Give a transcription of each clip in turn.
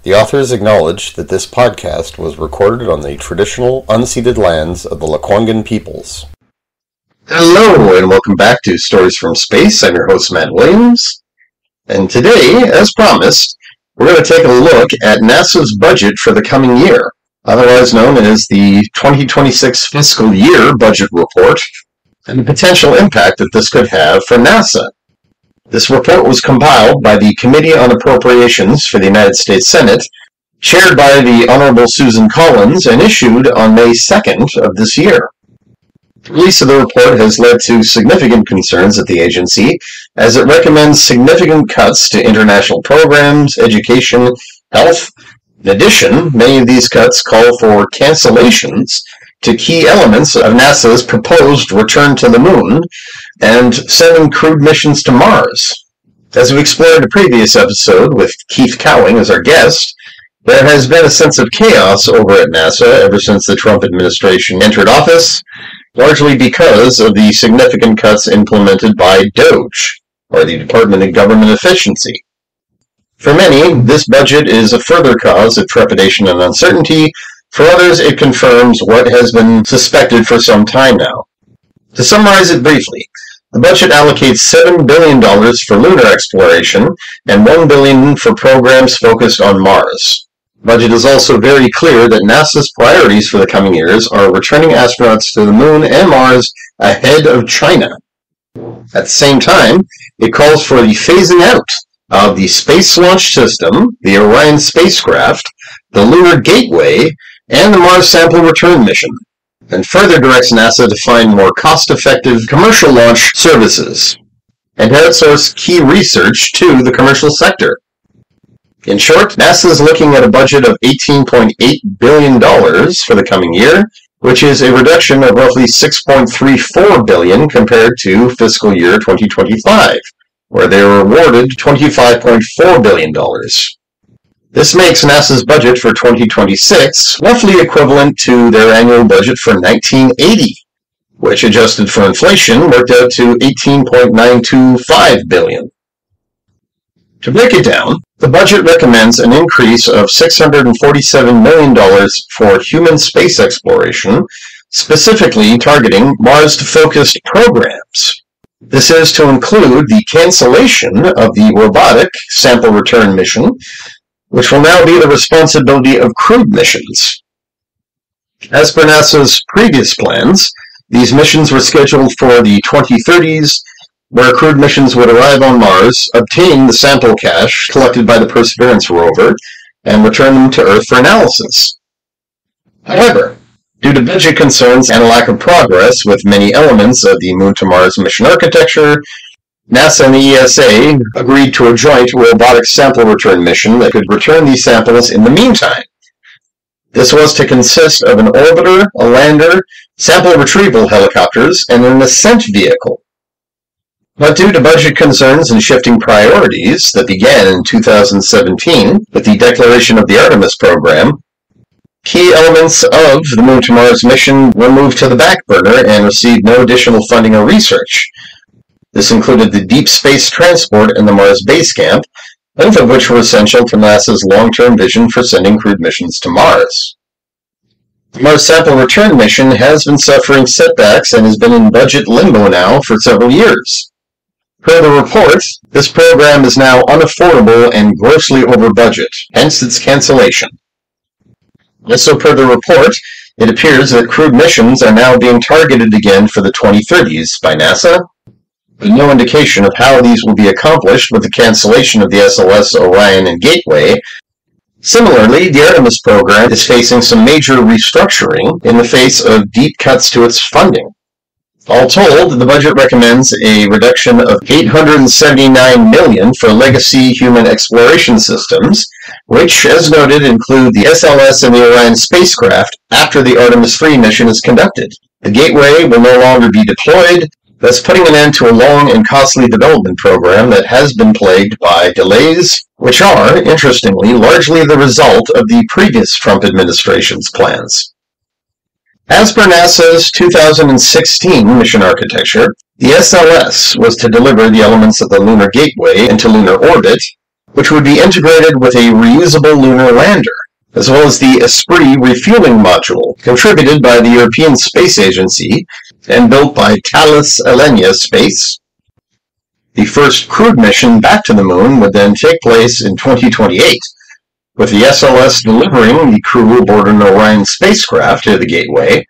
The authors acknowledge that this podcast was recorded on the traditional, unceded lands of the Lekwungen peoples. Hello, and welcome back to Stories from Space. I'm your host, Matt Williams. And today, as promised, we're going to take a look at NASA's budget for the coming year, otherwise known as the 2026 Fiscal Year Budget Report, and the potential impact that this could have for NASA. This report was compiled by the Committee on Appropriations for the United States Senate, chaired by the Honorable Susan Collins, and issued on May 2nd of this year. The release of the report has led to significant concerns at the agency, as it recommends significant cuts to international programs, education, health. In addition, many of these cuts call for cancellations to key elements of NASA's proposed return to the Moon and sending crewed missions to Mars. As we explored a previous episode with Keith Cowing as our guest, there has been a sense of chaos over at NASA ever since the Trump administration entered office, largely because of the significant cuts implemented by DOGE, or the Department of Government Efficiency. For many, this budget is a further cause of trepidation and uncertainty. For others, it confirms what has been suspected for some time now. To summarize it briefly, the budget allocates $7 billion for lunar exploration and $1 billion for programs focused on Mars. The budget is also very clear that NASA's priorities for the coming years are returning astronauts to the Moon and Mars ahead of China. At the same time, it calls for the phasing out of the Space Launch System, the Orion spacecraft, the Lunar Gateway, and the Mars Sample Return mission, and further directs NASA to find more cost-effective commercial launch services, and outsource key research to the commercial sector. In short, NASA is looking at a budget of $18.8 billion for the coming year, which is a reduction of roughly $6.34 billion compared to fiscal year 2025, where they were awarded $25.4 billion. This makes NASA's budget for 2026 roughly equivalent to their annual budget for 1980, which, adjusted for inflation, worked out to $18.925 billion. To break it down, the budget recommends an increase of $647 million for human space exploration, specifically targeting Mars-focused programs. This is to include the cancellation of the robotic sample return mission, which will now be the responsibility of crewed missions. As per NASA's previous plans, these missions were scheduled for the 2030s, where crewed missions would arrive on Mars, obtain the sample cache collected by the Perseverance rover, and return them to Earth for analysis. However, due to budget concerns and a lack of progress with many elements of the Moon to Mars mission architecture, NASA and the ESA agreed to a joint robotic sample return mission that could return these samples in the meantime. This was to consist of an orbiter, a lander, sample retrieval helicopters, and an ascent vehicle. But due to budget concerns and shifting priorities that began in 2017 with the declaration of the Artemis program, key elements of the Moon to Mars mission were moved to the back burner and received no additional funding or research. This included the deep space transport and the Mars base camp, both of which were essential to NASA's long-term vision for sending crewed missions to Mars. The Mars Sample Return mission has been suffering setbacks and has been in budget limbo now for several years. Per the report, this program is now unaffordable and grossly over budget, hence its cancellation. Also per the report, it appears that crewed missions are now being targeted again for the 2030s by NASA, with no indication of how these will be accomplished with the cancellation of the SLS, Orion, and Gateway. Similarly, the Artemis program is facing some major restructuring in the face of deep cuts to its funding. All told, the budget recommends a reduction of $879 million for legacy human exploration systems, which, as noted, include the SLS and the Orion spacecraft after the Artemis 3 mission is conducted. The Gateway will no longer be deployed, thus putting an end to a long and costly development program that has been plagued by delays, which are, interestingly, largely the result of the previous Trump administration's plans. As per NASA's 2016 mission architecture, the SLS was to deliver the elements of the Lunar Gateway into lunar orbit, which would be integrated with a reusable lunar lander, as well as the Esprit refueling module, contributed by the European Space Agency and built by Thales Alenia Space. The first crewed mission back to the Moon would then take place in 2028, with the SLS delivering the crew aboard an Orion spacecraft to the Gateway,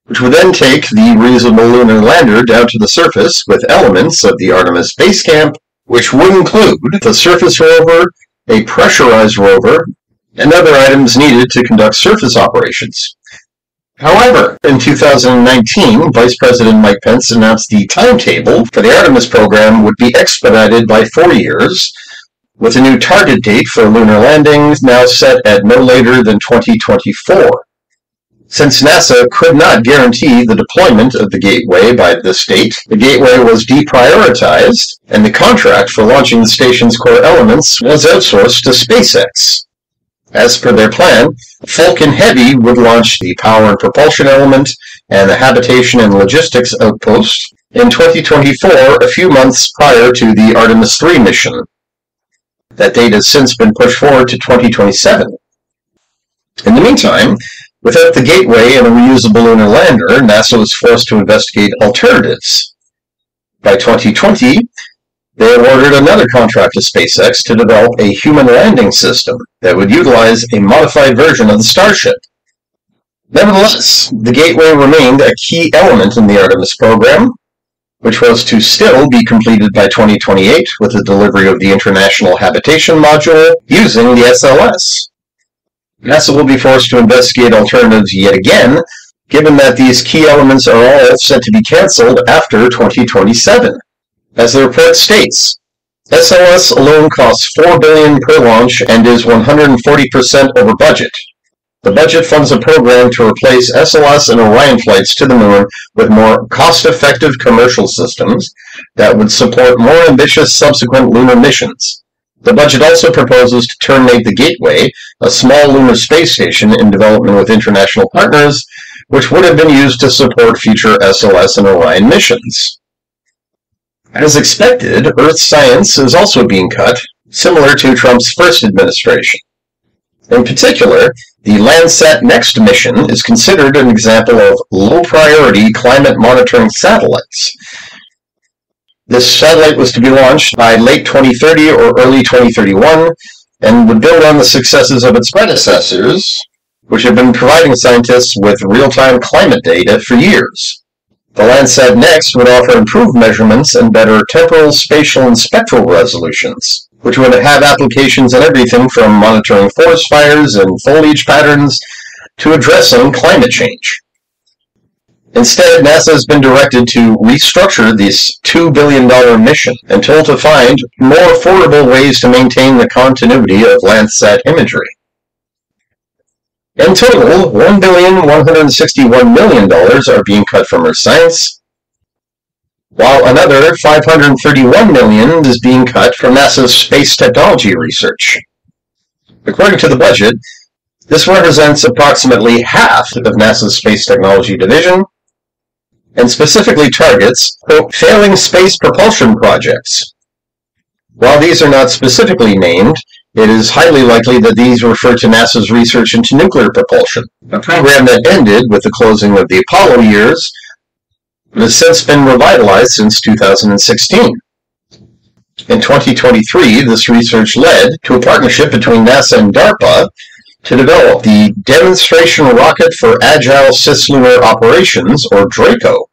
which would then take the reusable lunar lander down to the surface with elements of the Artemis base camp, which would include the surface rover, a pressurized rover, and other items needed to conduct surface operations. However, in 2019, Vice President Mike Pence announced the timetable for the Artemis program would be expedited by 4 years, with a new target date for lunar landings now set at no later than 2024. Since NASA could not guarantee the deployment of the Gateway by this date, the Gateway was deprioritized, and the contract for launching the station's core elements was outsourced to SpaceX. As per their plan, Falcon Heavy would launch the power and propulsion element and the habitation and logistics outpost in 2024, a few months prior to the Artemis III mission. That date has since been pushed forward to 2027. In the meantime, without the Gateway and a reusable lunar lander, NASA was forced to investigate alternatives. By 2020, they awarded another contract to SpaceX to develop a human landing system that would utilize a modified version of the Starship. Nevertheless, the Gateway remained a key element in the Artemis program, which was to still be completed by 2028 with the delivery of the International Habitation Module using the SLS. NASA will be forced to investigate alternatives yet again, given that these key elements are all set to be cancelled after 2027. As the report states, SLS alone costs $4 billion per launch and is 140% over budget. The budget funds a program to replace SLS and Orion flights to the Moon with more cost-effective commercial systems that would support more ambitious subsequent lunar missions. The budget also proposes to terminate the Gateway, a small lunar space station in development with international partners, which would have been used to support future SLS and Orion missions. As expected, Earth science is also being cut, similar to Trump's first administration. In particular, the Landsat Next mission is considered an example of low-priority climate monitoring satellites. This satellite was to be launched by late 2030 or early 2031, and would build on the successes of its predecessors, which have been providing scientists with real-time climate data for years. The Landsat Next would offer improved measurements and better temporal, spatial, and spectral resolutions, which would have applications in everything from monitoring forest fires and foliage patterns to addressing climate change. Instead, NASA has been directed to restructure this $2 billion mission and told to find more affordable ways to maintain the continuity of Landsat imagery. In total, $1,161 million are being cut from Earth science, while another $531 million is being cut from NASA's space technology research. According to the budget, this represents approximately half of NASA's space technology division, and specifically targets, quote, failing space propulsion projects. While these are not specifically named, it is highly likely that these refer to NASA's research into nuclear propulsion, a program that ended with the closing of the Apollo years, but has since been revitalized since 2016. In 2023, this research led to a partnership between NASA and DARPA to develop the Demonstration Rocket for Agile Cislunar Operations, or DRACO.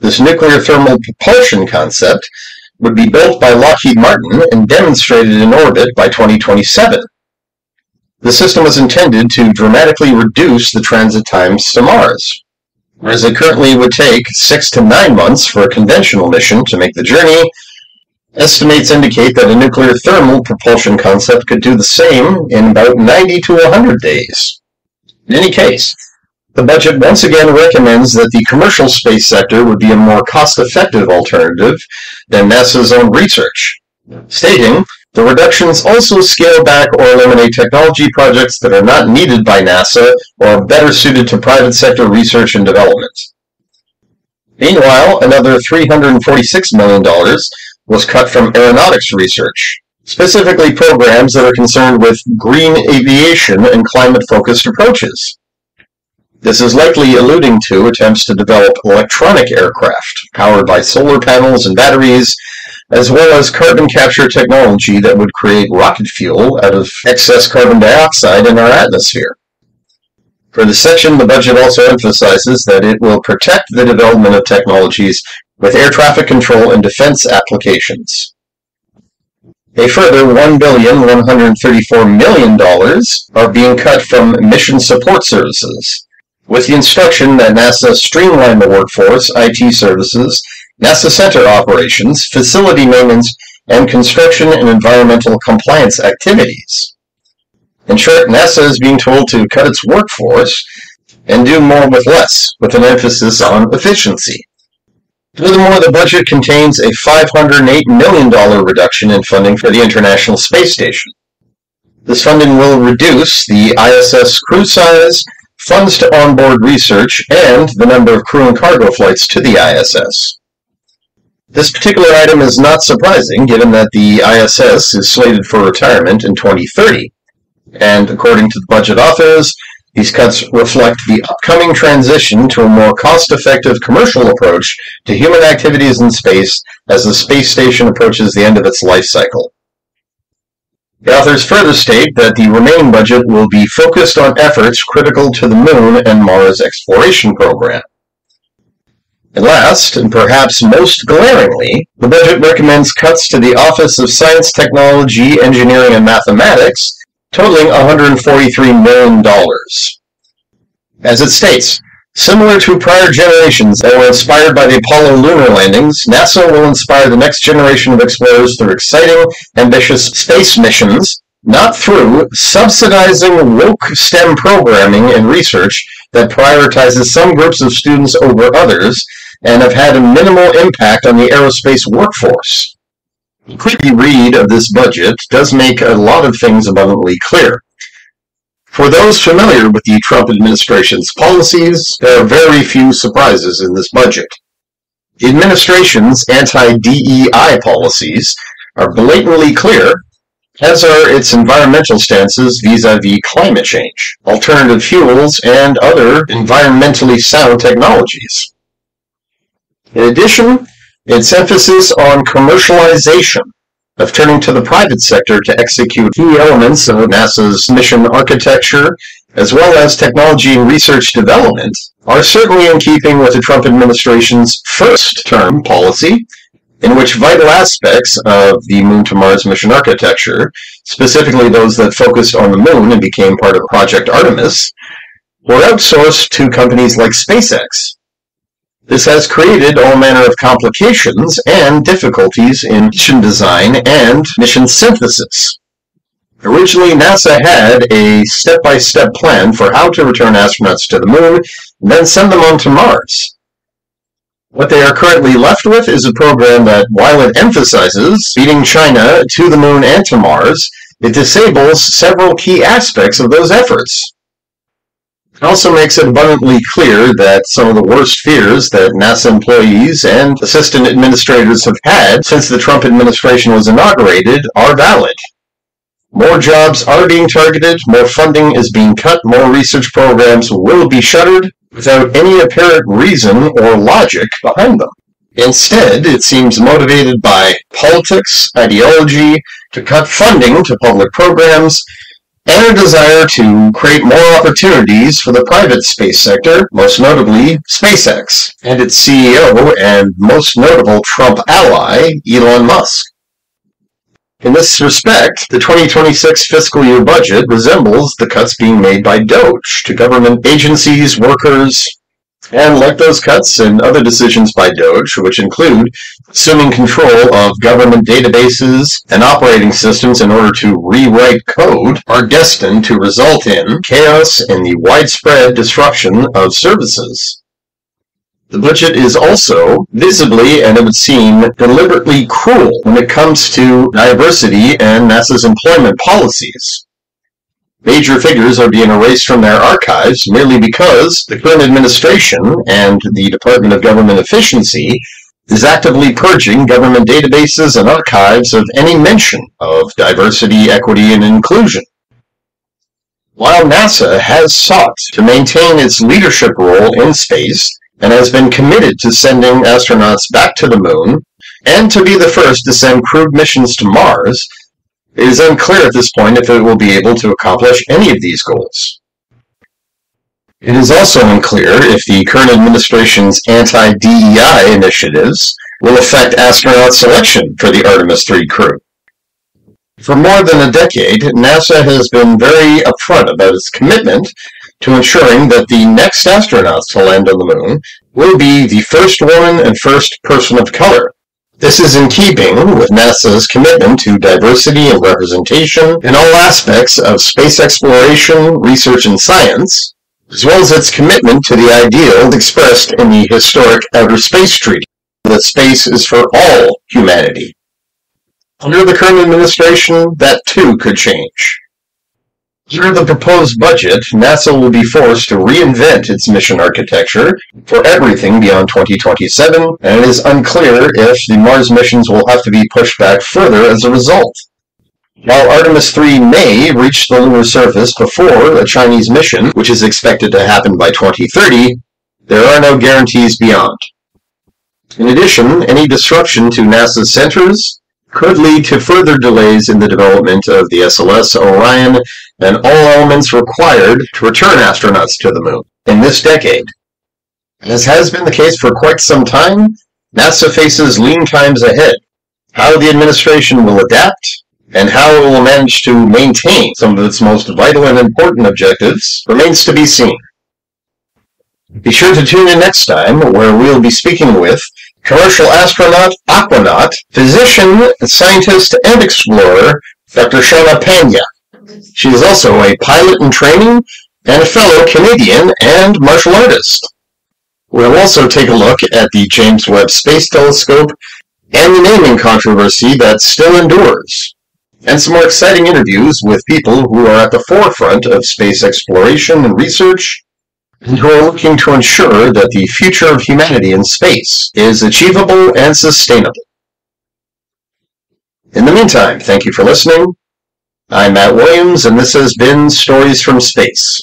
This nuclear thermal propulsion concept would be built by Lockheed Martin and demonstrated in orbit by 2027. The system was intended to dramatically reduce the transit times to Mars, whereas it currently would take 6 to 9 months for a conventional mission to make the journey. Estimates indicate that a nuclear thermal propulsion concept could do the same in about 90 to 100 days. In any case, the budget once again recommends that the commercial space sector would be a more cost-effective alternative than NASA's own research, stating, the reductions also scale back or eliminate technology projects that are not needed by NASA or are better suited to private sector research and development. Meanwhile, another $346 million was cut from aeronautics research. specifically programs that are concerned with green aviation and climate-focused approaches. This is likely alluding to attempts to develop electronic aircraft, powered by solar panels and batteries, as well as carbon capture technology that would create rocket fuel out of excess carbon dioxide in our atmosphere. For this section, the budget also emphasizes that it will protect the development of technologies with air traffic control and defense applications. A further $1,134 million are being cut from mission support services, with the instruction that NASA streamline the workforce, IT services, NASA center operations, facility maintenance, and construction and environmental compliance activities. In short, NASA is being told to cut its workforce and do more with less, with an emphasis on efficiency. Furthermore, the budget contains a $508 million reduction in funding for the International Space Station. This funding will reduce the ISS crew size, funds to onboard research, and the number of crew and cargo flights to the ISS. This particular item is not surprising, given that the ISS is slated for retirement in 2030, and according to the budget authors, these cuts reflect the upcoming transition to a more cost-effective commercial approach to human activities in space as the space station approaches the end of its life cycle. The authors further state that the remaining budget will be focused on efforts critical to the Moon and Mars exploration program. And last, and perhaps most glaringly, the budget recommends cuts to the Office of Science, Technology, Engineering, and Mathematics, totaling $143 million. As it states, similar to prior generations that were inspired by the Apollo lunar landings, NASA will inspire the next generation of explorers through exciting, ambitious space missions, not through subsidizing woke STEM programming and research that prioritizes some groups of students over others and have had a minimal impact on the aerospace workforce. A quick read of this budget does make a lot of things abundantly clear. For those familiar with the Trump administration's policies, there are very few surprises in this budget. The administration's anti-DEI policies are blatantly clear, as are its environmental stances vis-à-vis climate change, alternative fuels, and other environmentally sound technologies. In addition, its emphasis on commercialization, of turning to the private sector to execute key elements of NASA's mission architecture, as well as technology and research development, are certainly in keeping with the Trump administration's first-term policy, in which vital aspects of the Moon to Mars mission architecture, specifically those that focused on the Moon and became part of Project Artemis, were outsourced to companies like SpaceX. This has created all manner of complications and difficulties in mission design and mission synthesis. Originally, NASA had a step-by-step plan for how to return astronauts to the Moon and then send them on to Mars. What they are currently left with is a program that, while it emphasizes beating China to the Moon and to Mars, it disables several key aspects of those efforts. It also makes it abundantly clear that some of the worst fears that NASA employees and assistant administrators have had since the Trump administration was inaugurated are valid. More jobs are being targeted, more funding is being cut, more research programs will be shuttered without any apparent reason or logic behind them. Instead, it seems motivated by politics, ideology, to cut funding to public programs, and a desire to create more opportunities for the private space sector, most notably SpaceX, and its CEO and most notable Trump ally, Elon Musk. In this respect, the 2026 fiscal year budget resembles the cuts being made by DOGE to government agencies, workers, and like those cuts and other decisions by DOGE, which include assuming control of government databases and operating systems in order to rewrite code, are destined to result in chaos and the widespread disruption of services. The budget is also visibly, and it would seem, deliberately cruel when it comes to diversity and NASA's employment policies. Major figures are being erased from their archives merely because the current administration and the Department of Government Efficiency is actively purging government databases and archives of any mention of diversity, equity, and inclusion. While NASA has sought to maintain its leadership role in space and has been committed to sending astronauts back to the moon and to be the first to send crewed missions to Mars, it is unclear at this point if it will be able to accomplish any of these goals. It is also unclear if the current administration's anti-DEI initiatives will affect astronaut selection for the Artemis 3 crew. For more than a decade, NASA has been very upfront about its commitment to ensuring that the next astronauts to land on the moon will be the first woman and first person of color. This is in keeping with NASA's commitment to diversity and representation in all aspects of space exploration, research, and science, as well as its commitment to the ideal expressed in the historic Outer Space Treaty, that space is for all humanity. Under the current administration, that too could change. Under the proposed budget, NASA will be forced to reinvent its mission architecture for everything beyond 2027, and it is unclear if the Mars missions will have to be pushed back further as a result. While Artemis 3 may reach the lunar surface before a Chinese mission, which is expected to happen by 2030, there are no guarantees beyond. In addition, any disruption to NASA's centers could lead to further delays in the development of the SLS, Orion, and all elements required to return astronauts to the moon in this decade. As has been the case for quite some time, NASA faces lean times ahead. How the administration will adapt and how it will manage to maintain some of its most vital and important objectives remains to be seen. Be sure to tune in next time, where we'll be speaking with commercial astronaut, aquanaut, physician, scientist, and explorer, Dr. Shauna Pena. She is also a pilot in training and a fellow Canadian and martial artist. We'll also take a look at the James Webb Space Telescope and the naming controversy that still endures, and some more exciting interviews with people who are at the forefront of space exploration and research, and who are looking to ensure that the future of humanity in space is achievable and sustainable. In the meantime, thank you for listening. I'm Matt Williams, and this has been Stories from Space.